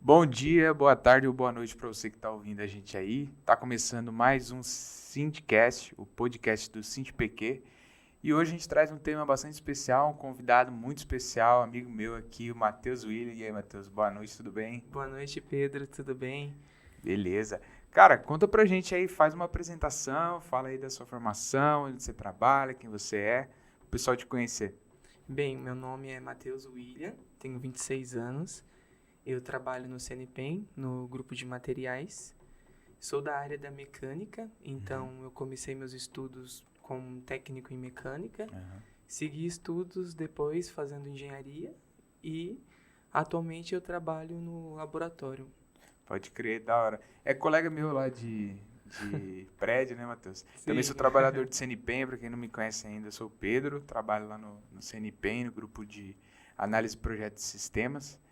Bom dia, boa tarde ou boa noite para você que está ouvindo a gente aí. Tá começando mais um Sindcast, o podcast do SindPQ. E hoje a gente traz um tema bastante especial, um convidado muito especial, amigo meu aqui, o Matheus William. E aí, Matheus, boa noite, tudo bem? Boa noite, Pedro, tudo bem? Beleza. Cara, conta pra gente aí, faz uma apresentação, fala aí da sua formação, onde você trabalha, quem você é, o pessoal te conhecer. Bem, meu nome é Matheus William, tenho 26 anos, eu trabalho no CNPEM, no grupo de materiais, sou da área da mecânica, então eu comecei meus estudos como técnico em mecânica, segui estudos depois fazendo engenharia e atualmente eu trabalho no laboratório. Pode crer, da hora. É colega meu lá de prédio, né, Matheus? Também Sim. sou trabalhador de CNPEM, para quem não me conhece ainda, eu sou o Pedro, trabalho lá no CNPEM, no grupo de análise de projetos e sistemas.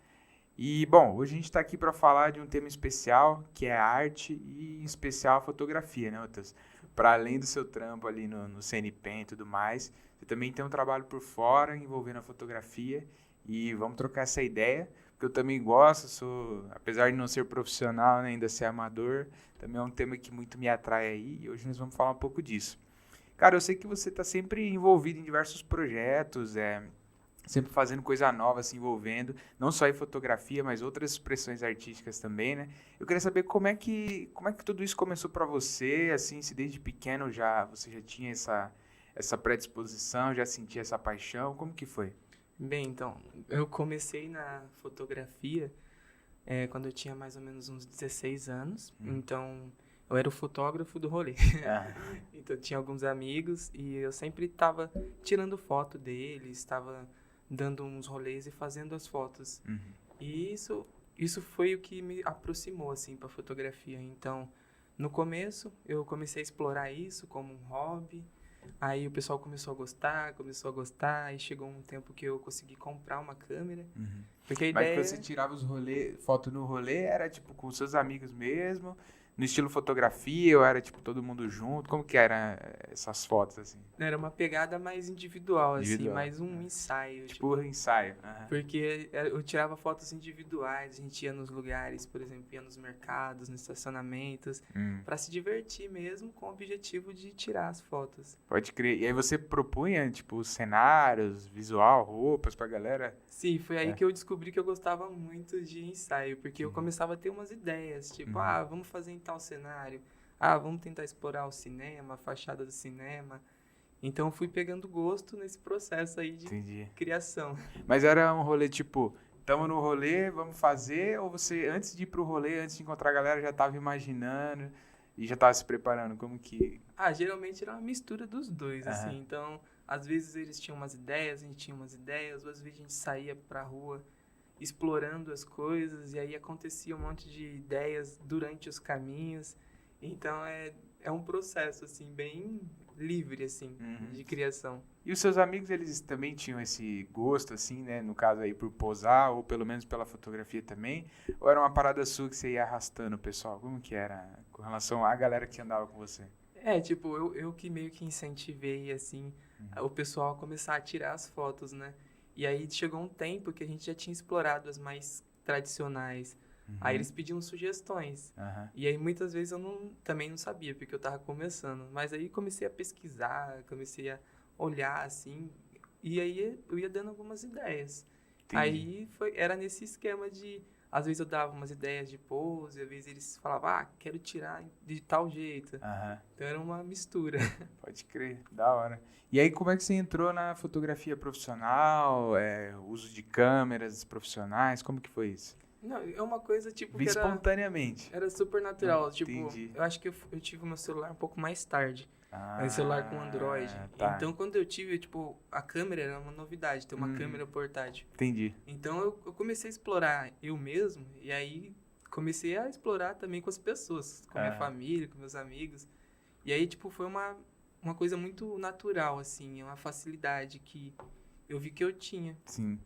E, bom, hoje a gente está aqui para falar de um tema especial, que é a arte e, em especial, a fotografia, né, Matheus? Para além do seu trampo ali no CNPEM e tudo mais, você também tem um trabalho por fora envolvendo a fotografia e vamos trocar essa ideia, porque eu também gosto, apesar de não ser profissional, né, ainda ser amador, também é um tema que muito me atrai aí e hoje nós vamos falar um pouco disso. Cara, eu sei que você está sempre envolvido em diversos projetos, sempre fazendo coisa nova, se envolvendo, não só em fotografia, mas outras expressões artísticas também, né? Eu queria saber como é que tudo isso começou para você, assim, se desde pequeno você já tinha essa predisposição, já sentia essa paixão, como que foi? Bem, então, eu comecei na fotografia quando eu tinha mais ou menos uns 16 anos. Então, eu era o fotógrafo do rolê. Ah, Então, eu tinha alguns amigos e eu sempre estava tirando foto deles, estava dando uns rolês e fazendo as fotos. E isso foi o que me aproximou, assim, para fotografia. Então, no começo, eu comecei a explorar isso como um hobby. Aí o pessoal começou a gostar, e chegou um tempo que eu consegui comprar uma câmera, porque a Mas quando você ideia... tirava foto no rolê, era tipo com seus amigos mesmo, no estilo fotografia, ou era tipo todo mundo junto? Como que eram essas fotos, assim? Era uma pegada mais individual, assim, Individual. mais um ensaio, Tipo tipo, ensaio. Aham. porque eu tirava fotos individuais, a gente ia nos lugares, por exemplo, ia nos mercados, nos estacionamentos, para se divertir mesmo, com o objetivo de tirar as fotos. Pode crer. E aí você propunha, tipo, cenários, visual, roupas pra galera? Sim, foi aí É. que eu descobri que eu gostava muito de ensaio, porque eu começava a ter umas ideias, tipo, vamos fazer em tal cenário, vamos tentar explorar o cinema, a fachada do cinema. Então eu fui pegando gosto nesse processo aí de Entendi. criação. Mas era um rolê, tipo, tamo no rolê, vamos fazer? Ou você, antes de ir pro rolê, antes de encontrar a galera, já tava imaginando e já tava se preparando? Como que... Geralmente era uma mistura dos dois, Aham. assim. Então, às vezes eles tinham umas ideias, a gente tinha umas ideias, ou às vezes a gente saía pra rua explorando as coisas, e aí acontecia um monte de ideias durante os caminhos. Então, é um processo, assim, bem livre, assim, de criação. E os seus amigos, eles também tinham esse gosto, assim, né? No caso aí, por posar, ou pelo menos pela fotografia também? Ou era uma parada sua que você ia arrastando o pessoal? Como que era com relação à galera que andava com você? Tipo, eu que meio que incentivei, assim, o pessoal a começar a tirar as fotos, né? E aí chegou um tempo que a gente já tinha explorado as mais tradicionais. Aí eles pediam sugestões. Aham. E aí muitas vezes também não sabia, porque eu tava começando. Mas aí comecei a pesquisar, comecei a olhar, assim, e aí eu ia dando algumas ideias. Entendi. Aí era nesse esquema de... Às vezes eu dava umas ideias de pose, às vezes eles falavam, quero tirar de tal jeito. Aham. Então era uma mistura. Pode crer, da hora. E aí, como é que você entrou na fotografia profissional, uso de câmeras profissionais, como que foi isso? Não, é uma coisa tipo Vi que espontaneamente. era super natural. Tipo, Entendi. eu acho que eu tive o meu celular um pouco mais tarde. É um celular com Android. Tá. Então, quando eu tive, tipo, a câmera era uma novidade, ter uma câmera portátil. Entendi. Então, eu comecei a explorar eu mesmo, e aí comecei a explorar também com as pessoas, com a minha família, com meus amigos. E aí, tipo, foi uma coisa muito natural, assim, uma facilidade que eu vi que eu tinha. Sim,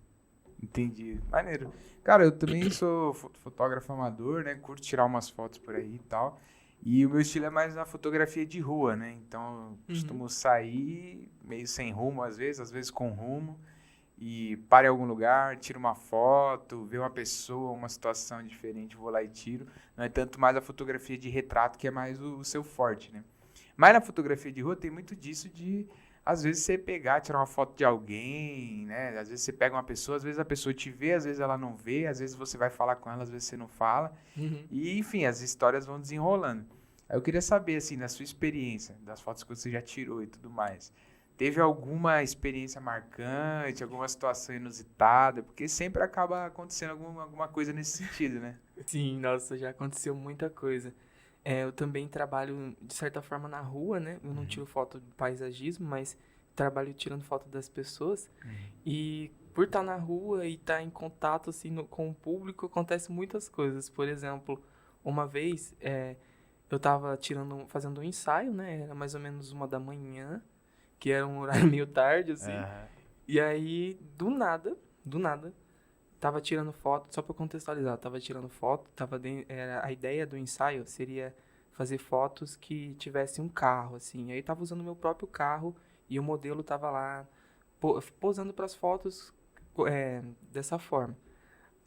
entendi. Maneiro. Cara, eu também sou fotógrafo amador, né? Curto tirar umas fotos por aí e tal. E o meu estilo é mais na fotografia de rua, né? Então eu costumo sair meio sem rumo às vezes com rumo. e paro em algum lugar, tiro uma foto, ver uma pessoa, uma situação diferente, vou lá e tiro. Não é tanto mais a fotografia de retrato, que é mais o seu forte, né? Mas na fotografia de rua tem muito disso de, às vezes, você pegar, tirar uma foto de alguém, né? Às vezes você pega uma pessoa, às vezes a pessoa te vê, às vezes ela não vê, às vezes você vai falar com ela, às vezes você não fala. E, enfim, as histórias vão desenrolando. Aí eu queria saber, assim, na sua experiência, das fotos que você já tirou e tudo mais, teve alguma experiência marcante, alguma situação inusitada? Porque sempre acaba acontecendo alguma coisa nesse sentido, né? Sim, nossa, já aconteceu muita coisa. Eu também trabalho, de certa forma, na rua, né? Eu não tiro foto de paisagismo, mas trabalho tirando foto das pessoas. E por estar na rua e estar em contato, assim, com o público, acontecem muitas coisas. Por exemplo, uma vez, eu estava fazendo um ensaio, né? Era mais ou menos 1 da manhã, que era um horário meio tarde, assim. E aí, do nada, tava tirando foto, só pra contextualizar, tava tirando foto, a ideia do ensaio seria fazer fotos que tivesse um carro, assim. Aí tava usando meu próprio carro e o modelo tava lá posando pras fotos dessa forma.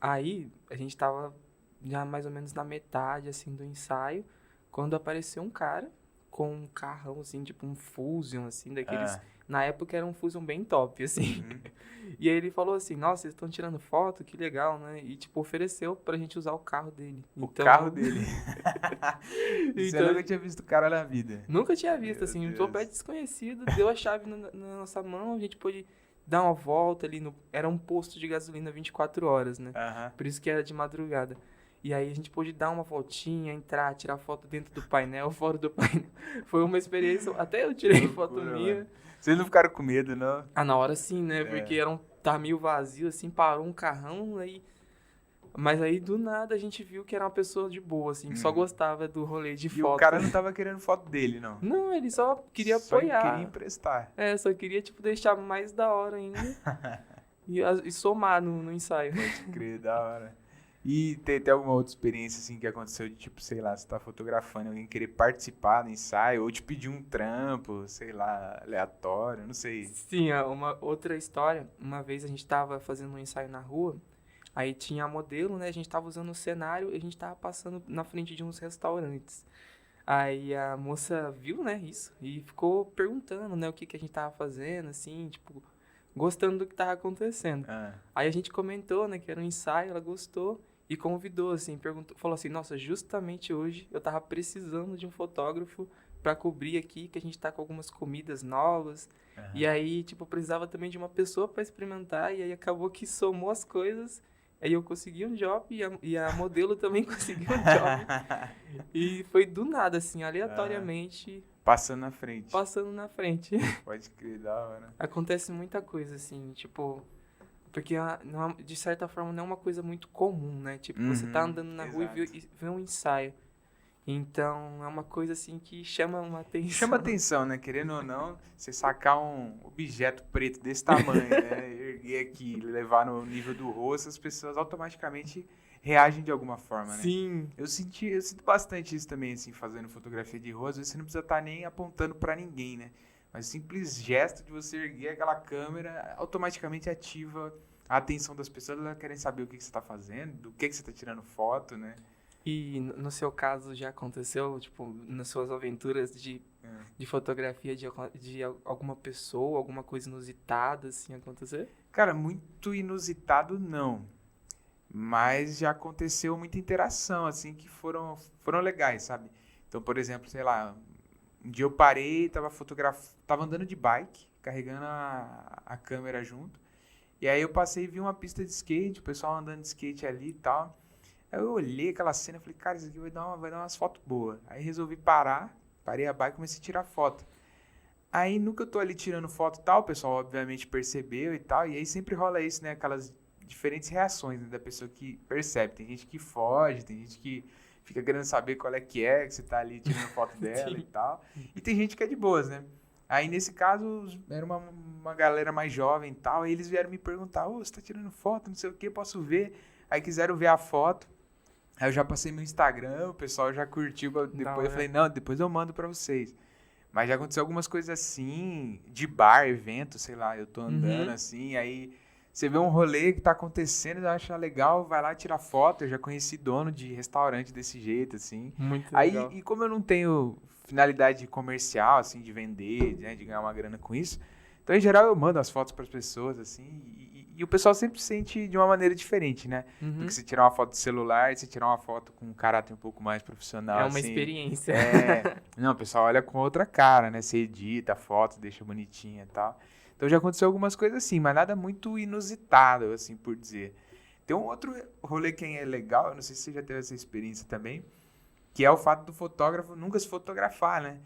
Aí a gente tava já mais ou menos na metade, assim, do ensaio, quando apareceu um cara com um carrão, assim, tipo um Fusion, assim, daqueles... Na época era um Fusion bem top, assim. E aí ele falou assim, nossa, vocês estão tirando foto? Que legal, né? E, tipo, ofereceu pra gente usar o carro dele. O carro dele. Isso eu Então, nunca tinha visto o cara na vida. nunca tinha visto, Meu assim, um Deus. totalmente desconhecido, deu a chave na nossa mão, a gente pôde dar uma volta ali era um posto de gasolina 24 horas, né? Por isso que era de madrugada. E aí a gente pôde dar uma voltinha, entrar, tirar foto dentro do painel, fora do painel. Foi uma experiência, até eu tirei foto minha. Mano. Vocês não ficaram com medo, não? Na hora sim, né? Porque tá meio vazio, assim, parou um carrão, aí... Mas aí, do nada, a gente viu que era uma pessoa de boa, assim, que só gostava do rolê de foto. E o cara não tava querendo foto dele, não? Não, ele só queria Só apoiar. queria emprestar. Só queria, tipo, deixar mais da hora ainda. e somar no ensaio. Pode crer, da hora. E tem alguma outra experiência, assim, que aconteceu de, tipo, sei lá, você tá fotografando, alguém querer participar do ensaio, ou te pedir um trampo, sei lá, aleatório, não sei. Sim, uma outra história, uma vez a gente tava fazendo um ensaio na rua, aí tinha a modelo, né, a gente tava usando o cenário e a gente tava passando na frente de uns restaurantes. Aí a moça viu, né, isso, e ficou perguntando, né, o que a gente tava fazendo, assim, tipo, gostando do que tava acontecendo. Aí a gente comentou, né, que era um ensaio, ela gostou e convidou, assim, falou assim, nossa, justamente hoje eu tava precisando de um fotógrafo pra cobrir aqui, que a gente tá com algumas comidas novas. E aí, tipo, eu precisava também de uma pessoa pra experimentar, e aí acabou que somou as coisas. Aí eu consegui um job e a modelo também conseguiu um job. E foi do nada, assim, aleatoriamente. Passando na frente. Passando na frente. Pode crer, da hora. Acontece muita coisa, assim, tipo... Porque, de certa forma, não é uma coisa muito comum, né? Tipo, você tá andando na rua e vê um ensaio. Então, é uma coisa, assim, que chama uma atenção. Chama atenção, né? Querendo ou não, você sacar um objeto preto desse tamanho, né? Erguer aqui, levar no nível do rosto, as pessoas automaticamente reagem de alguma forma, né? Sim. Eu sinto bastante isso também, assim, fazendo fotografia de rua. Às vezes você não precisa estar nem apontando pra ninguém, né? Mas o simples gesto de você erguer aquela câmera automaticamente ativa a atenção das pessoas. Elas querem saber o que você está fazendo, do que você está tirando foto, né? E no seu caso já aconteceu, tipo, nas suas aventuras de fotografia de alguma pessoa, alguma coisa inusitada, assim, acontecer? Cara, muito inusitado não. Mas já aconteceu muita interação, assim, que foram legais, sabe? Então, por exemplo, sei lá, um dia eu parei, tava andando de bike, carregando a câmera junto. E aí eu passei e vi uma pista de skate, o pessoal andando de skate ali e tal. Aí eu olhei aquela cena e falei, cara, isso aqui vai dar umas fotos boas. Aí resolvi parei a bike e comecei a tirar foto. Aí no que eu tô ali tirando foto e tal, o pessoal obviamente percebeu e tal. E aí sempre rola isso, né? Aquelas diferentes reações, né, da pessoa que percebe. Tem gente que foge, tem gente que fica querendo saber qual é que você tá ali tirando foto dela e tal. E tem gente que é de boas, né? Aí, nesse caso, era uma galera mais jovem e tal, aí eles vieram me perguntar, você tá tirando foto, não sei o que, posso ver? Aí quiseram ver a foto, aí eu já passei meu Instagram, o pessoal já curtiu, depois eu falei, não, depois eu mando pra vocês. Mas já aconteceu algumas coisas assim, de bar, evento, sei lá, eu tô andando assim, aí você vê um rolê que tá acontecendo, acha legal, vai lá tirar foto. Eu já conheci dono de restaurante desse jeito, assim. Muito Aí, legal. e como eu não tenho finalidade comercial, assim, de vender, né, de ganhar uma grana com isso, então, em geral, eu mando as fotos pras pessoas, assim, e o pessoal sempre se sente de uma maneira diferente, né? Do que Uhum. se tirar uma foto de celular e se tirar uma foto com um caráter um pouco mais profissional, É uma assim. experiência. Não, o pessoal olha com outra cara, né? Você edita a foto, deixa bonitinha e tal. Então já aconteceu algumas coisas assim, mas nada muito inusitado, assim, por dizer. Tem um outro rolê que é legal, eu não sei se você já teve essa experiência também, que é o fato do fotógrafo nunca se fotografar, né?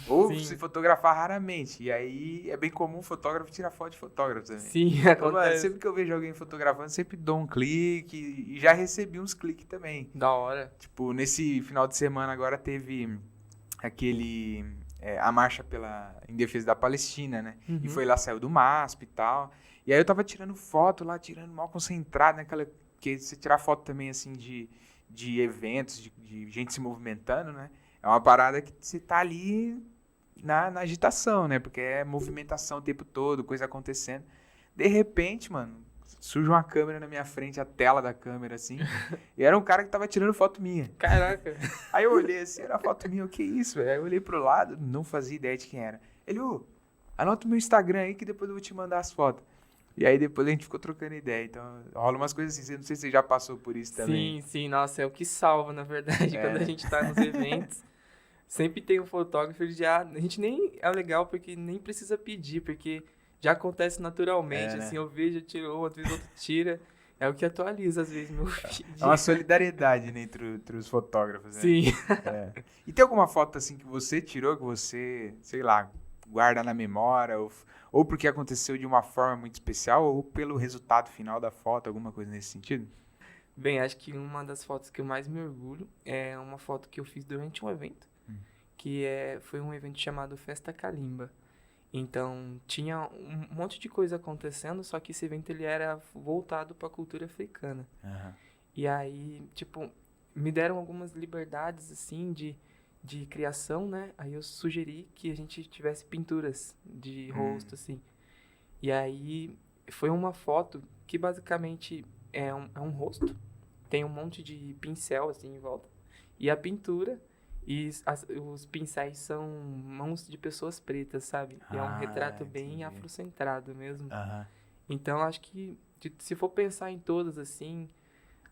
Ou se Sim, fotografar raramente. E aí é bem comum o fotógrafo tirar foto de fotógrafo também. sim, Então, mano, acontece. sempre que eu vejo alguém fotografando, sempre dou um clique e já recebi uns cliques também. Da hora. Tipo, nesse final de semana agora teve aquele a marcha em defesa da Palestina, né? E Uhum. foi lá, saiu do MASP e tal. E aí eu tava tirando foto lá, tirando mal concentrado, naquela que você tirar foto também assim de eventos, de gente se movimentando, né? É uma parada que você tá ali na agitação, né? Porque é movimentação o tempo todo, coisa acontecendo. De repente, mano, surge uma câmera na minha frente, a tela da câmera, assim. E era um cara que tava tirando foto minha. Caraca. Aí eu olhei assim, era foto minha, o que é isso, velho? Aí eu olhei pro lado, não fazia ideia de quem era. Ele, ô, anota o meu Instagram aí que depois eu vou te mandar as fotos. E aí depois a gente ficou trocando ideia. Então rola umas coisas assim, não sei se você já passou por isso também. Sim, sim, nossa, é o que salva, na verdade, É, quando a né? gente tá nos eventos. Sempre tem um fotógrafo, ele já, a gente nem é legal porque nem precisa pedir, porque já acontece naturalmente, É, assim, né? eu vejo, tirou, às vezes outro tira, é o que atualiza às vezes meu É uma feed. solidariedade, né, entre os fotógrafos, né? Sim. É. E tem alguma foto assim que você tirou, que você, sei lá, guarda na memória, ou porque aconteceu de uma forma muito especial, ou pelo resultado final da foto, alguma coisa nesse sentido? Bem, acho que uma das fotos que eu mais me orgulho é uma foto que eu fiz durante um evento, foi um evento chamado Festa Calimba. Então, tinha um monte de coisa acontecendo, só que esse evento ele era voltado para a cultura africana. Aham. E aí, tipo, me deram algumas liberdades, assim, de criação, né? Aí eu sugeri que a gente tivesse pinturas de rosto, assim. E aí, foi uma foto que basicamente é um rosto, tem um monte de pincel, assim, em volta. E a pintura, os pincéis são mãos de pessoas pretas, sabe? E é um retrato bem Entendi. afrocentrado mesmo. Aham. Então, acho que, se for pensar em todas, assim,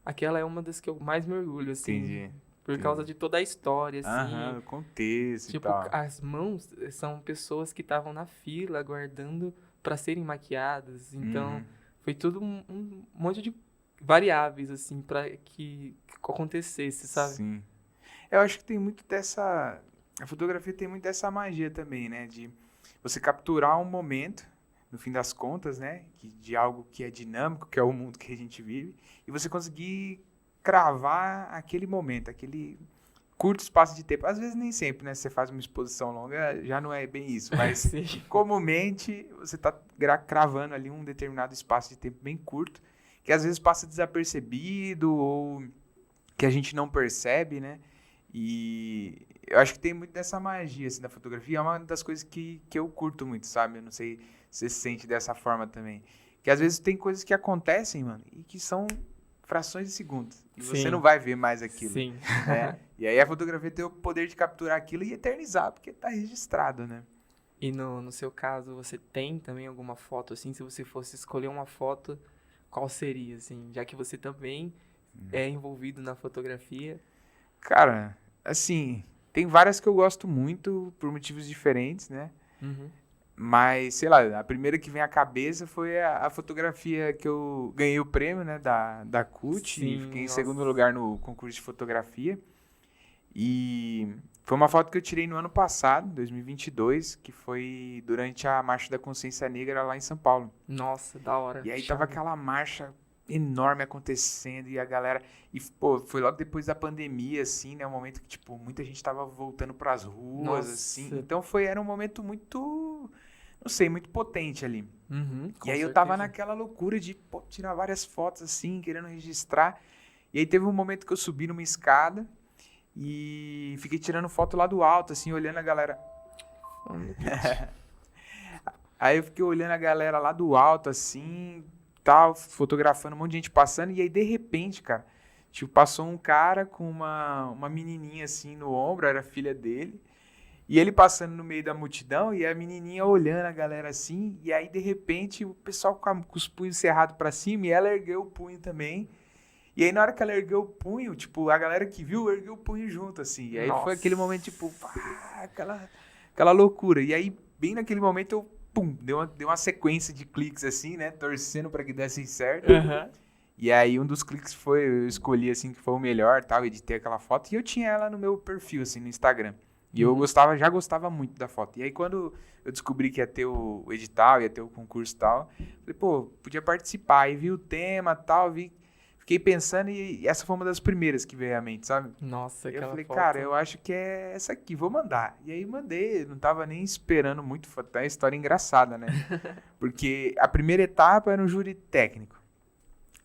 aquela é uma das que eu mais me orgulho, assim, Entendi. por causa Entendi. de toda a história, assim. Aham, o contexto e Tipo, tal. as mãos são pessoas que estavam na fila aguardando para serem maquiadas. Então, Uhum. foi tudo um monte de variáveis, assim, para que acontecesse, sabe? Sim. Eu acho que tem muito dessa. A fotografia tem muito dessa magia também, né? De você capturar um momento, no fim das contas, né? De algo que é dinâmico, que é o mundo que a gente vive, e você conseguir cravar aquele momento, aquele curto espaço de tempo. Às vezes nem sempre, né? Você faz uma exposição longa, já não é bem isso, mas Sim. comumente você está cravando ali um determinado espaço de tempo bem curto, que às vezes passa desapercebido ou que a gente não percebe, né? E eu acho que tem muito dessa magia assim, da fotografia. É uma das coisas que eu curto muito, sabe? Eu não sei se você se sente dessa forma também. Que às vezes tem coisas que acontecem, mano, e que são frações de segundos. E você Sim. não vai ver mais aquilo, Sim. né? E aí a fotografia tem o poder de capturar aquilo e eternizar, porque tá registrado, né? E no seu caso, você tem também alguma foto, assim, se você fosse escolher uma foto, qual seria, assim? Já que você também é envolvido na fotografia. Cara, assim, tem várias que eu gosto muito por motivos diferentes, né? Uhum. Mas, sei lá, a primeira que vem à cabeça foi a fotografia que eu ganhei o prêmio, né, da CUT, e fiquei Sim, em nossa. segundo lugar no concurso de fotografia. E foi uma foto que eu tirei no ano passado, 2022, que foi durante a Marcha da Consciência Negra lá em São Paulo. Nossa, da hora. E aí tava Chave. aquela marcha enorme acontecendo e a galera... E, pô, foi logo depois da pandemia, assim, né, um momento que, tipo, muita gente tava voltando pras ruas, assim. Nossa. Então era um momento muito... Não sei, muito potente ali. Uhum, E com aí eu tava certeza. naquela loucura de pô, tirar várias fotos assim, querendo registrar. E aí teve um momento que eu subi numa escada e fiquei tirando foto lá do alto, assim, olhando a galera. Aí eu fiquei olhando a galera lá do alto, assim, tal, fotografando um monte de gente passando, e aí de repente, cara, tipo, passou um cara com uma menininha assim no ombro, era a filha dele, e ele passando no meio da multidão, e a menininha olhando a galera assim, e aí de repente o pessoal com os punhos cerrados pra cima, e ela ergueu o punho também, e aí na hora que ela ergueu o punho, tipo, a galera que viu, ergueu o punho junto, assim, e aí foi aquele momento, tipo, pá, aquela loucura, e aí bem naquele momento eu, pum, deu uma sequência de cliques assim, né, torcendo pra que desse certo. Aham. E aí um dos cliques foi, eu escolhi assim que foi o melhor, tal, editei aquela foto e eu tinha ela no meu perfil assim no Instagram. E eu já gostava muito da foto. E aí quando eu descobri que ia ter o edital, ia ter o concurso e tal, falei, pô, podia participar. Aí vi o tema, tal, fiquei pensando e essa foi uma das primeiras que veio à mente, sabe? Nossa, E eu aquela falei, foto. cara, eu acho que é essa aqui, vou mandar. E aí mandei, não tava nem esperando muito, foi até uma história engraçada, né? Porque a primeira etapa era um júri técnico.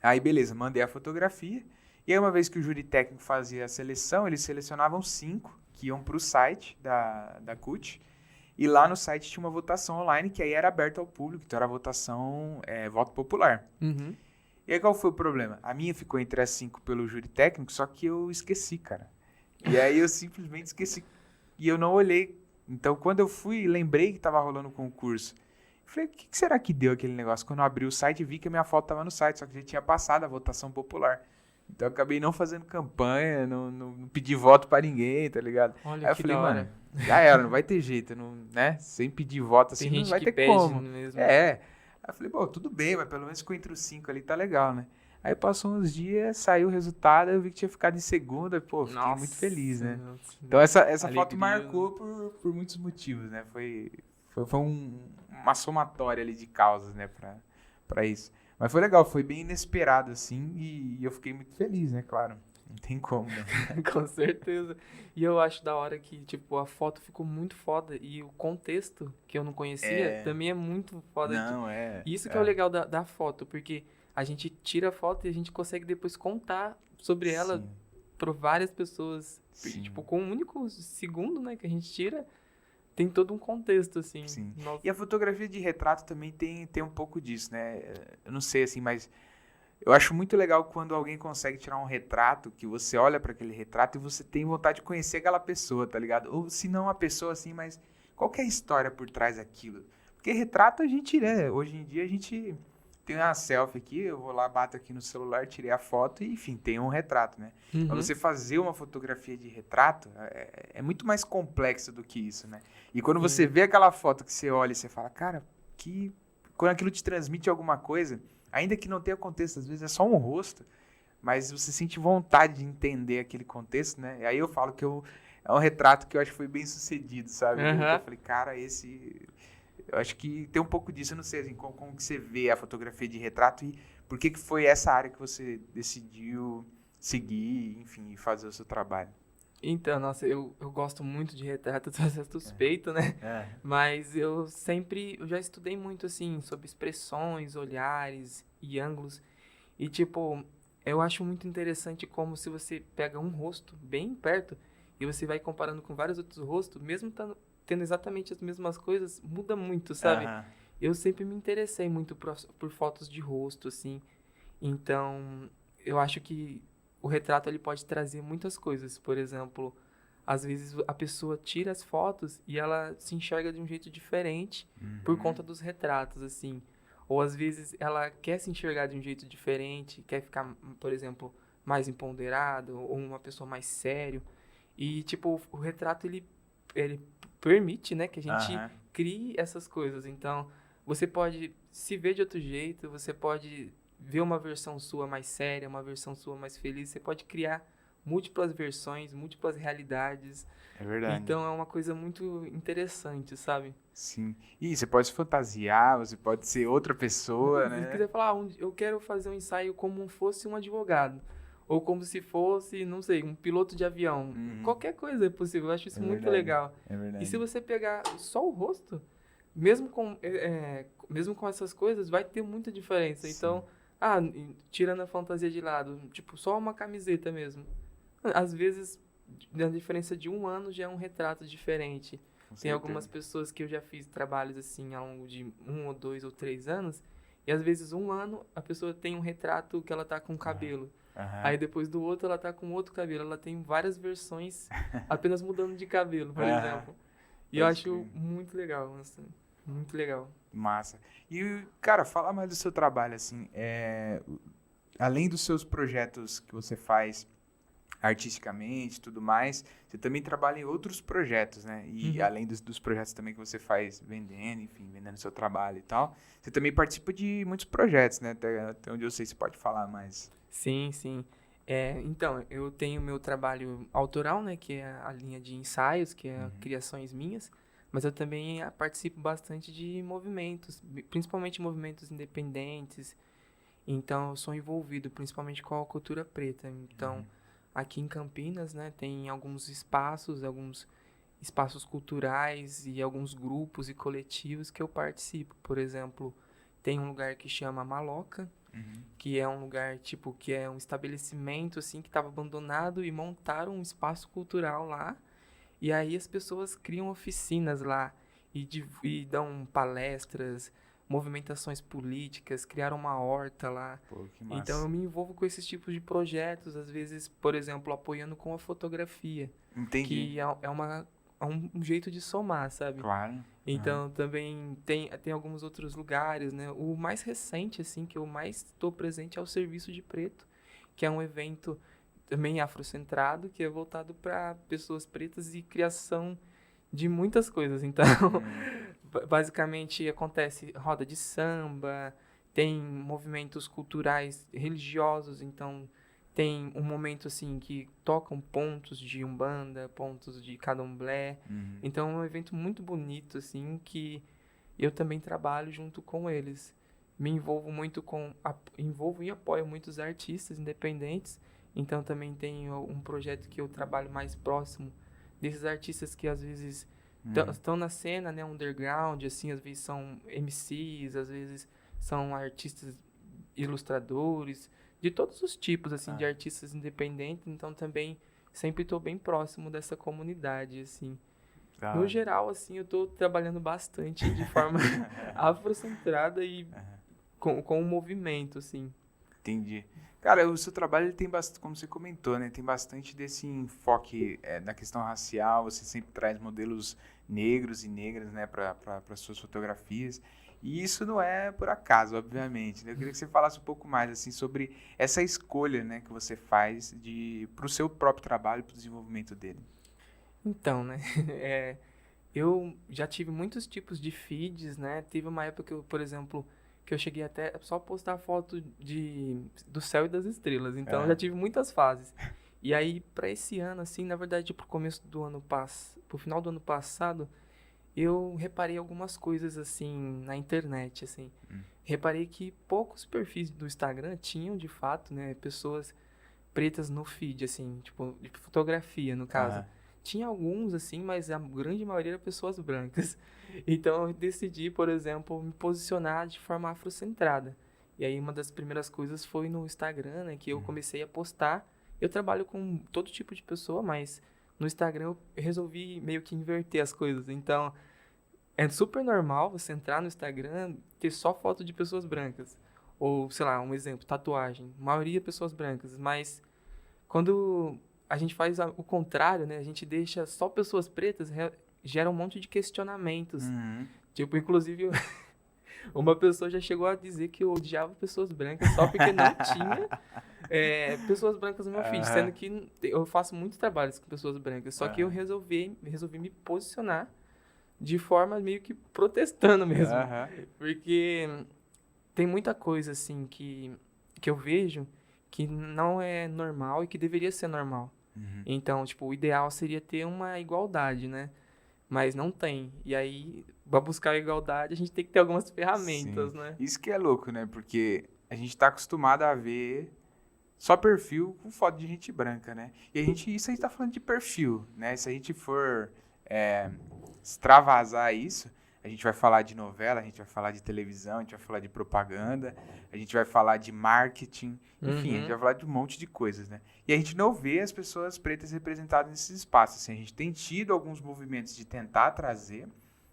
Aí, beleza, mandei a fotografia. E aí, uma vez que o júri técnico fazia a seleção, eles selecionavam 5 que iam para o site da CUT. E lá no site tinha uma votação online, que aí era aberta ao público. Então, era votação, voto popular. Uhum. E aí, qual foi o problema? A minha ficou entre as 5 pelo júri técnico, só que eu esqueci, cara. E aí, eu simplesmente esqueci. E eu não olhei. Então, quando eu fui, lembrei que estava rolando o concurso. Falei, o que será que deu aquele negócio? Quando eu abri o site, vi que a minha foto estava no site, só que já tinha passado a votação popular. Então eu acabei não fazendo campanha, não pedi voto pra ninguém, tá ligado? Olha Aí eu que falei, da mano, hora. já era, não vai ter jeito, não, né? Sem pedir voto Tem assim, não gente vai que ter pede como. mesmo. É. Aí eu falei, pô, tudo bem, mas pelo menos ficou entre os 5 ali, tá legal, né? Aí passou uns dias, saiu o resultado, eu vi que tinha ficado em segunda, pô, fiquei muito feliz, né? Nossa, Então essa foto alegria. marcou por muitos motivos, né? Foi uma somatória ali de causas, né, pra isso. Mas foi legal, foi bem inesperado, assim, e eu fiquei muito feliz, né, claro. Não tem como, né? Com certeza. E eu acho da hora que, tipo, a foto ficou muito foda e o contexto que eu não conhecia É, também é muito foda. não, é. E isso que é o legal da foto, porque a gente tira a foto e a gente consegue depois contar sobre ela Sim, para várias pessoas. sim, Tipo, com um único segundo, né, que a gente tira, tem todo um contexto, assim. sim. Nossa. E a fotografia de retrato também tem um pouco disso, né? Eu não sei, assim, mas eu acho muito legal quando alguém consegue tirar um retrato, que você olha para aquele retrato e você tem vontade de conhecer aquela pessoa, tá ligado? Ou se não a pessoa assim, mas qual que é a história por trás daquilo? Porque retrato a gente, né? Hoje em dia a gente tem uma selfie aqui, eu vou lá, bato aqui no celular, tirei a foto e, enfim, tem um retrato, né? Mas Uhum. você fazer uma fotografia de retrato é muito mais complexo do que isso, né? E quando você Sim. vê aquela foto que você olha e você fala, cara, quando aquilo te transmite alguma coisa, ainda que não tenha contexto, às vezes é só um rosto, mas você sente vontade de entender aquele contexto, né? E aí eu falo que é um retrato que eu acho que foi bem sucedido, sabe? Eu Aham. falei, cara, eu acho que tem um pouco disso, eu não sei, assim, como que você vê a fotografia de retrato e por que foi essa área que você decidiu seguir, enfim, e fazer o seu trabalho? Então, nossa, eu gosto muito de retrato, tô até suspeito, né? É. Mas eu já estudei muito, assim, sobre expressões, olhares e ângulos. E, tipo, eu acho muito interessante como se você pega um rosto bem perto e você vai comparando com vários outros rostos, mesmo tendo exatamente as mesmas coisas, muda muito, sabe? Aham. Eu sempre me interessei muito por fotos de rosto, assim. Então, eu acho que o retrato ele pode trazer muitas coisas. Por exemplo, às vezes a pessoa tira as fotos e ela se enxerga de um jeito diferente por Uhum. conta dos retratos, assim. Ou às vezes ela quer se enxergar de um jeito diferente, quer ficar, por exemplo, mais empoderado ou uma pessoa mais sério. E, tipo, o retrato ele permite, né, que a gente Aham. crie essas coisas. Então, você pode se ver de outro jeito, você pode ver uma versão sua mais séria, uma versão sua mais feliz, você pode criar múltiplas versões, múltiplas realidades. É verdade. Então é uma coisa muito interessante, sabe? Sim. E você pode se fantasiar, você pode ser outra pessoa, Não, se você né? quiser falar, eu quero fazer um ensaio como fosse um advogado, ou como se fosse, não sei, um piloto de avião. Uhum. Qualquer coisa é possível, eu acho É isso muito verdade. legal. É E se verdade. você pegar só o rosto, mesmo com essas coisas, vai ter muita diferença. Sim, Então, tirando a fantasia de lado, tipo, só uma camiseta mesmo. Às vezes, na diferença de um ano, já é um retrato diferente. com Tem algumas certeza. pessoas que eu já fiz trabalhos assim ao longo de 1 ou 2 ou 3 anos, E às vezes um ano a pessoa tem um retrato que ela tá com cabelo. Aí depois do outro ela tá com outro cabelo. Ela tem várias versões apenas mudando de cabelo, por exemplo. E eu acho muito legal, assim, muito legal. Massa. E, cara, fala mais do seu trabalho, assim, além dos seus projetos que você faz artisticamente e tudo mais, você também trabalha em outros projetos, né? E além dos projetos também que você faz vendendo, enfim, vendendo seu trabalho e tal, você também participa de muitos projetos, né? Até onde eu sei, você pode falar mais. Sim, sim. Então, eu tenho meu trabalho autoral, né, que é a linha de ensaios, que é criações minhas, mas eu também participo bastante de movimentos, principalmente movimentos independentes. Então, eu sou envolvido principalmente com a cultura preta. Então, aqui em Campinas, né, tem alguns espaços culturais e alguns grupos e coletivos que eu participo. Por exemplo, tem um lugar que chama Maloca, que é um lugar, tipo, que é um estabelecimento, assim, que estava abandonado e montaram um espaço cultural lá. E aí as pessoas criam oficinas lá e dão palestras, movimentações políticas, criaram uma horta lá. Pô, que massa. Então eu me envolvo com esses tipos de projetos, às vezes, por exemplo, apoiando com a fotografia. Entendi. Que é um jeito de somar, sabe? Claro. Então também tem alguns outros lugares, né? O mais recente, assim, que eu mais estou presente é o Serviço de Preto, que é um evento também afrocentrado, que é voltado para pessoas pretas e criação de muitas coisas. Então, basicamente acontece roda de samba, tem movimentos culturais religiosos, então tem um momento assim que tocam pontos de umbanda, pontos de candomblé. Então é um evento muito bonito assim que eu também trabalho junto com eles. Me envolvo muito envolvo e apoio muitos artistas independentes. Então também tenho um projeto que eu trabalho mais próximo desses artistas que às vezes estão na cena, né, underground, assim, às vezes são MCs, às vezes são artistas ilustradores, de todos os tipos, assim, de artistas independentes. Então também sempre estou bem próximo dessa comunidade, assim. No geral, assim, eu estou trabalhando bastante de forma afrocentrada e com o movimento, assim. Entendi. Cara, o seu trabalho ele tem bastante, como você comentou, né? Tem bastante desse enfoque na questão racial. Você sempre traz modelos negros e negras, né, para suas fotografias. E isso não é por acaso, obviamente, né? Eu queria que você falasse um pouco mais assim sobre essa escolha, né, que você faz para o seu próprio trabalho, para o desenvolvimento dele. Então, né? Eu já tive muitos tipos de feeds, né? Teve uma época que eu, por exemplo, que eu cheguei até só postar foto do céu e das estrelas. Então, eu já tive muitas fases. E aí, para esse ano, assim, na verdade, pro final do ano passado, eu reparei algumas coisas, assim, na internet, assim. Reparei que poucos perfis do Instagram tinham, de fato, né, pessoas pretas no feed, assim, tipo, de fotografia, no caso. Tinha alguns, assim, mas a grande maioria eram pessoas brancas. Então, eu decidi, por exemplo, me posicionar de forma afrocentrada. E aí, uma das primeiras coisas foi no Instagram, né, que eu comecei a postar. Eu trabalho com todo tipo de pessoa, mas no Instagram eu resolvi meio que inverter as coisas. Então, é super normal você entrar no Instagram ter só foto de pessoas brancas. Ou, sei lá, um exemplo, tatuagem. A maioria pessoas brancas, mas quando a gente faz o contrário, né? A gente deixa só pessoas pretas, gera um monte de questionamentos. Tipo, inclusive, uma pessoa já chegou a dizer que eu odiava pessoas brancas só porque não tinha pessoas brancas no meu feed. Sendo que eu faço muitos trabalhos com pessoas brancas. Só que eu resolvi me posicionar de forma meio que protestando mesmo. Porque tem muita coisa, assim, que eu vejo que não é normal e que deveria ser normal. Então, tipo, o ideal seria ter uma igualdade, né? Mas não tem. E aí, para buscar a igualdade, a gente tem que ter algumas ferramentas, né? Isso que é louco, né? Porque a gente tá acostumado a ver só perfil com foto de gente branca, né? E isso a gente tá falando de perfil, né? Se a gente for extravasar isso, a gente vai falar de novela, a gente vai falar de televisão, a gente vai falar de propaganda, a gente vai falar de marketing, enfim, a gente vai falar de um monte de coisas, né? E a gente não vê as pessoas pretas representadas nesses espaços. Assim, a gente tem tido alguns movimentos de tentar trazer,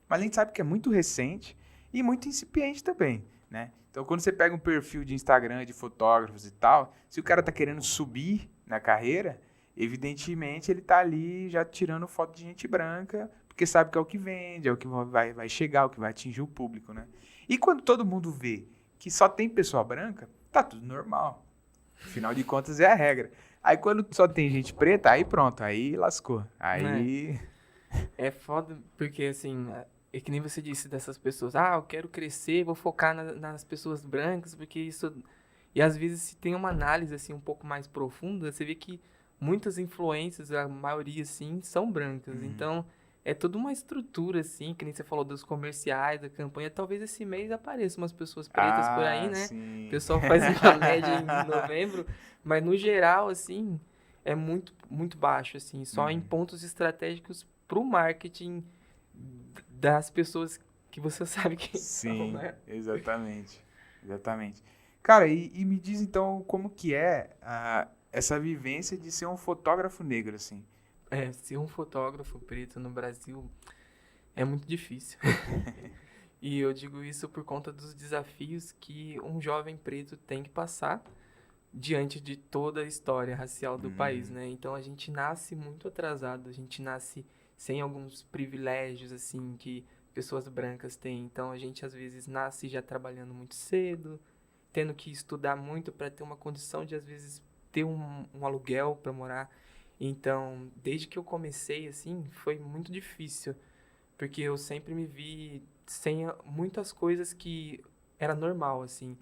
mas a gente sabe que é muito recente e muito incipiente também, né? Então, quando você pega um perfil de Instagram de fotógrafos e tal, se o cara tá querendo subir na carreira, evidentemente ele tá ali já tirando foto de gente branca, porque sabe que é o que vende, é o que vai chegar, o que vai atingir o público, né? E quando todo mundo vê que só tem pessoa branca, tá tudo normal. Afinal de contas, é a regra. Aí quando só tem gente preta, aí pronto, aí lascou. Aí... É foda, porque assim, é que nem você disse dessas pessoas, eu quero crescer, vou focar nas pessoas brancas, porque isso... E às vezes, se tem uma análise assim um pouco mais profunda, você vê que muitas influências, a maioria assim, são brancas. Então, é toda uma estrutura assim, que nem você falou dos comerciais, da campanha. Talvez esse mês apareçam umas pessoas pretas por aí, né? Sim. O pessoal faz uma média em novembro, mas no geral, assim, é muito, muito baixo, assim, só em pontos estratégicos pro marketing das pessoas que você sabe quem são, Sim, né? exatamente. Exatamente. Cara, e me diz então como que é essa vivência de ser um fotógrafo negro, assim. Ser um fotógrafo preto no Brasil é muito difícil. E eu digo isso por conta dos desafios que um jovem preto tem que passar diante de toda a história racial do país, né? Então a gente nasce muito atrasado, a gente nasce sem alguns privilégios assim que pessoas brancas têm. Então a gente às vezes nasce já trabalhando muito cedo, tendo que estudar muito para ter uma condição de às vezes ter um aluguel para morar. Então, desde que eu comecei assim, foi muito difícil, porque eu sempre me vi sem muitas coisas que era normal, assim.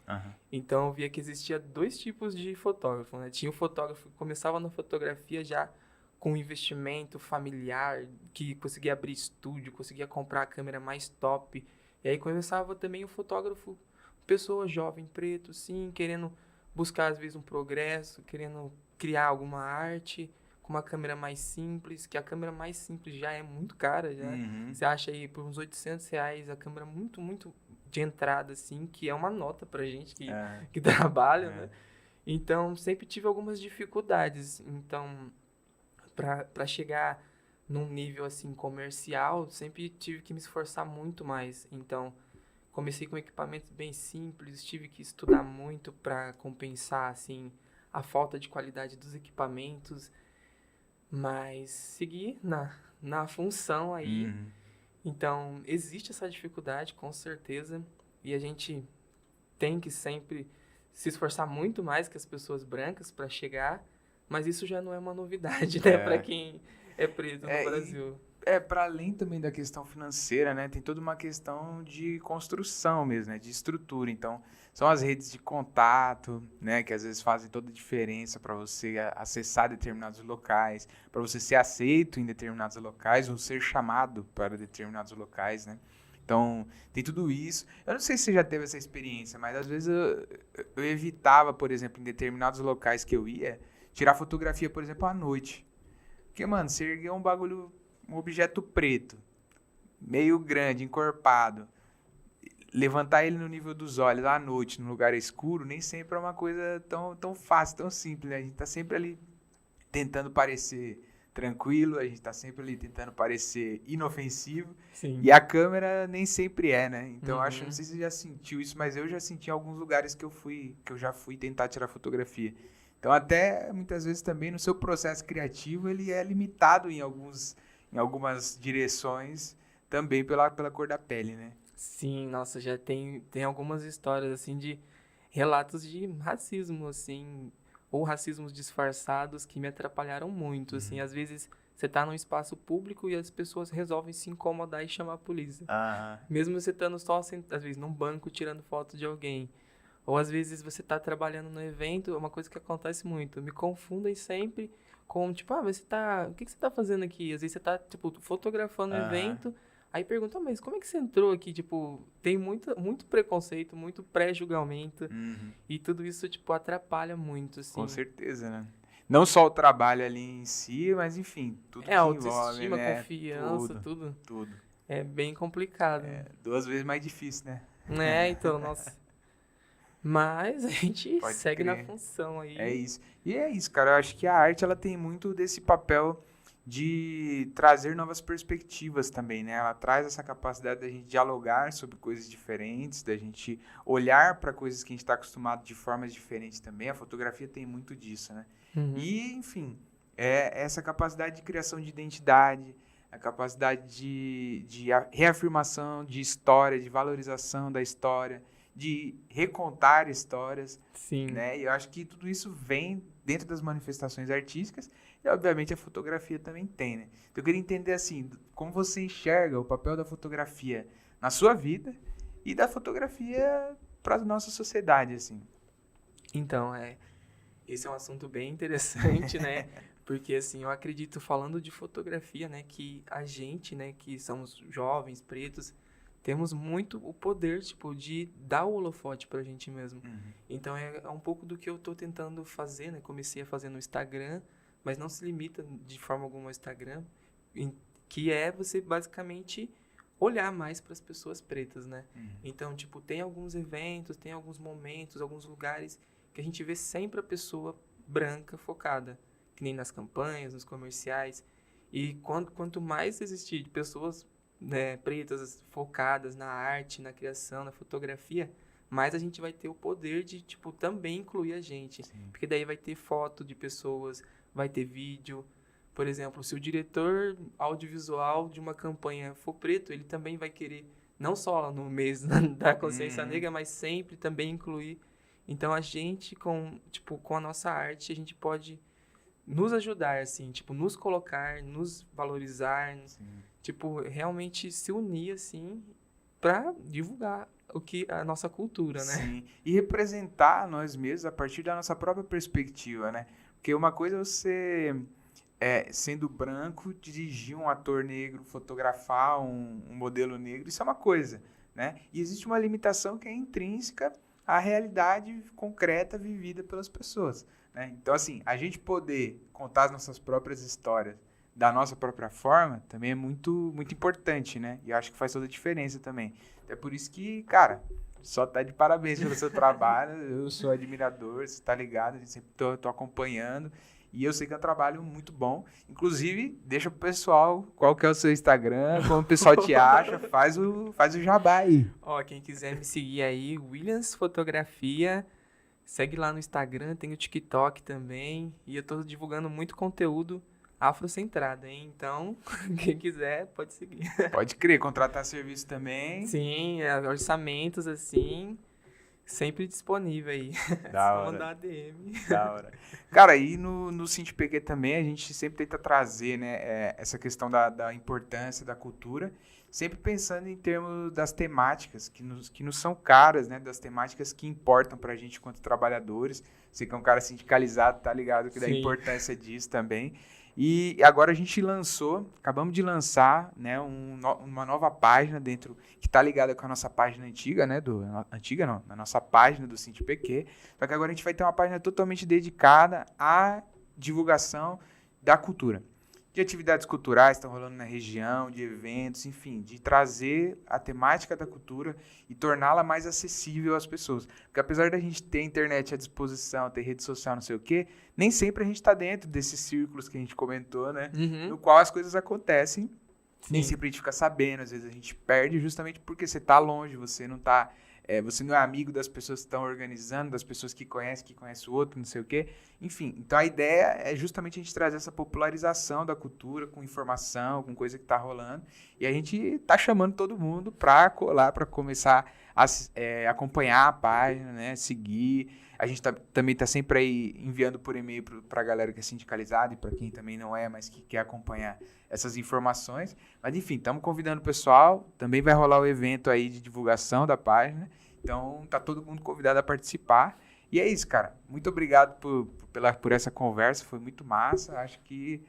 Então, eu via que existia dois tipos de fotógrafo, né? Tinha o fotógrafo que começava na fotografia já com investimento familiar, que conseguia abrir estúdio, conseguia comprar a câmera mais top. E aí começava também o fotógrafo, pessoa jovem, preto, sim, querendo buscar às vezes um progresso, querendo criar alguma arte com uma câmera mais simples, que a câmera mais simples já é muito cara, já. Você acha aí por uns R$ 800 a câmera muito, muito de entrada, assim, que é uma nota pra gente que trabalha, né? Então, sempre tive algumas dificuldades. Então, para chegar num nível, assim, comercial, sempre tive que me esforçar muito mais. Então, comecei com equipamentos bem simples, tive que estudar muito para compensar, assim, a falta de qualidade dos equipamentos, mas segui na função aí. Então, existe essa dificuldade, com certeza, e a gente tem que sempre se esforçar muito mais que as pessoas brancas para chegar, mas isso já não é uma novidade, né, para quem é preto no Brasil. Para além também da questão financeira, né? Tem toda uma questão de construção mesmo, né? De estrutura. Então, são as redes de contato, né? Que às vezes fazem toda a diferença para você acessar determinados locais, para você ser aceito em determinados locais ou ser chamado para determinados locais, né? Então, tem tudo isso. Eu não sei se você já teve essa experiência, mas às vezes eu evitava, por exemplo, em determinados locais que eu ia, tirar fotografia, por exemplo, à noite. Porque, mano, você ergueu um objeto preto, meio grande, encorpado, levantar ele no nível dos olhos à noite, num lugar escuro, nem sempre é uma coisa tão fácil, tão simples, né? A gente tá sempre ali tentando parecer tranquilo, a gente tá sempre ali tentando parecer inofensivo. Sim. E a câmera nem sempre é, né? Então eu acho, não sei se você já sentiu isso, mas eu já senti em alguns lugares que eu já fui tentar tirar fotografia. Então até muitas vezes também no seu processo criativo ele é limitado em algumas direções também pela cor da pele, né? Sim, nossa, já tem algumas histórias, assim, de relatos de racismo, assim, ou racismos disfarçados que me atrapalharam muito, assim. Às vezes você tá num espaço público e as pessoas resolvem se incomodar e chamar a polícia. Mesmo você estando só, às vezes, num banco tirando foto de alguém. Ou às vezes você tá trabalhando no evento, é uma coisa que acontece muito. Me confundem sempre com, tipo, mas o que você tá fazendo aqui? Às vezes você tá, tipo, fotografando o evento, aí pergunta, mas como é que você entrou aqui? Tipo, tem muito preconceito, muito pré-julgamento, e tudo isso, tipo, atrapalha muito, assim. Com certeza, né? Não só o trabalho ali em si, mas enfim, tudo que envolve, autoestima, né? confiança, tudo. Tudo. É bem complicado. Duas vezes mais difícil, né? Então, nossa. Mas a gente Pode segue crer. na função aí. É isso. E é isso, cara. Eu acho que a arte ela tem muito desse papel de trazer novas perspectivas também, né? Ela traz essa capacidade da gente dialogar sobre coisas diferentes, da gente olhar para coisas que a gente está acostumado de formas diferentes também. A fotografia tem muito disso, né? E, enfim, é essa capacidade de criação de identidade, a capacidade de reafirmação de história, de valorização da história, de recontar histórias. Sim. Né? E eu acho que tudo isso vem dentro das manifestações artísticas e, obviamente, a fotografia também tem, né? Então, eu queria entender, assim, como você enxerga o papel da fotografia na sua vida e da fotografia para a nossa sociedade, assim. Então, esse é um assunto bem interessante, né? Porque, assim, eu acredito, falando de fotografia, né, que a gente, né, que somos jovens, pretos, temos muito o poder, tipo, de dar o holofote pra gente mesmo. Então, é um pouco do que eu tô tentando fazer, né? Comecei a fazer no Instagram, mas não se limita de forma alguma ao Instagram, que é você, basicamente, olhar mais para as pessoas pretas, né? Então, tipo, tem alguns eventos, tem alguns momentos, alguns lugares que a gente vê sempre a pessoa branca focada, que nem nas campanhas, nos comerciais. E quanto mais existir de pessoas, né, pretas focadas na arte, na criação, na fotografia, mais a gente vai ter o poder de, tipo, também incluir a gente. Sim. Porque daí vai ter foto de pessoas, vai ter vídeo. Por exemplo, se o diretor audiovisual de uma campanha for preto, ele também vai querer, não só no mês da consciência negra, mas sempre também incluir. Então, a gente, com a nossa arte, a gente pode nos ajudar, assim, tipo, nos colocar, nos valorizar, tipo, realmente se unir, assim, para divulgar a nossa cultura, né? Sim, e representar nós mesmos a partir da nossa própria perspectiva, né? Porque uma coisa é você, sendo branco, dirigir um ator negro, fotografar um modelo negro, isso é uma coisa, né? E existe uma limitação que é intrínseca à realidade concreta vivida pelas pessoas, né? Então, assim, a gente poder contar as nossas próprias histórias da nossa própria forma também é muito, muito importante, né? E eu acho que faz toda a diferença também. É por isso que, cara, só tá de parabéns pelo seu trabalho. Eu sou admirador, você tá ligado, a gente sempre tô acompanhando. E eu sei que é um trabalho muito bom. Inclusive, deixa pro pessoal qual que é o seu Instagram, como o pessoal te acha, faz o jabá aí. Ó, quem quiser me seguir aí, Williams Fotografia, segue lá no Instagram, tem o TikTok também. E eu tô divulgando muito conteúdo afrocentrado, hein? Então, quem quiser, pode seguir. Pode crer, contratar serviço também. Sim, orçamentos, assim, sempre disponível aí. Da Só hora. mandar DM. Da hora. Cara, e no Cinti PQ também a gente sempre tenta trazer, né, essa questão da importância da cultura, sempre pensando em termos das temáticas que nos são caras, né, das temáticas que importam pra gente enquanto trabalhadores. Você que é um cara sindicalizado, tá ligado que da importância disso também. E agora a gente acabamos de lançar, né, uma nova página dentro, que está ligada com a nossa página antiga, né, na nossa página do Cinti PQ, só que agora a gente vai ter uma página totalmente dedicada à divulgação da cultura. De atividades culturais que estão rolando na região, de eventos, enfim, de trazer a temática da cultura e torná-la mais acessível às pessoas. Porque apesar da gente ter internet à disposição, ter rede social, não sei o quê, nem sempre a gente está dentro desses círculos que a gente comentou, né? No qual as coisas acontecem, nem sempre a gente fica sabendo, às vezes a gente perde justamente porque você está longe, você não é amigo das pessoas que estão organizando, das pessoas que conhece o outro, não sei o quê. Enfim, então a ideia é justamente a gente trazer essa popularização da cultura com informação, com coisa que está rolando. E a gente está chamando todo mundo para colar, para começar a acompanhar a página, né, seguir. A gente também está sempre aí enviando por e-mail para a galera que é sindicalizada e para quem também não é, mas que quer acompanhar essas informações. Mas enfim, estamos convidando o pessoal. Também vai rolar o evento aí de divulgação da página. Então tá todo mundo convidado a participar. E é isso, cara. Muito obrigado por essa conversa. Foi muito massa. Acho que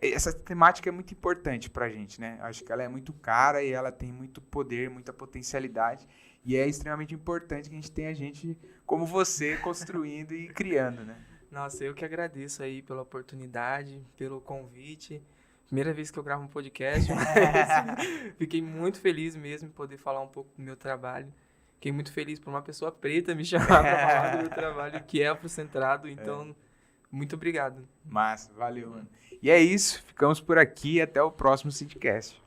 essa temática é muito importante pra gente, né? Acho que ela é muito cara e ela tem muito poder, muita potencialidade. E é extremamente importante que a gente tenha gente como você construindo e criando, né? Nossa, eu que agradeço aí pela oportunidade, pelo convite. Primeira vez que eu gravo um podcast, mas fiquei muito feliz mesmo em poder falar um pouco do meu trabalho. Fiquei muito feliz por uma pessoa preta me chamar para falar do meu trabalho, que é afrocentrado. Então, Muito obrigado. Massa, valeu, mano. E é isso, ficamos por aqui, até o próximo Seedcast.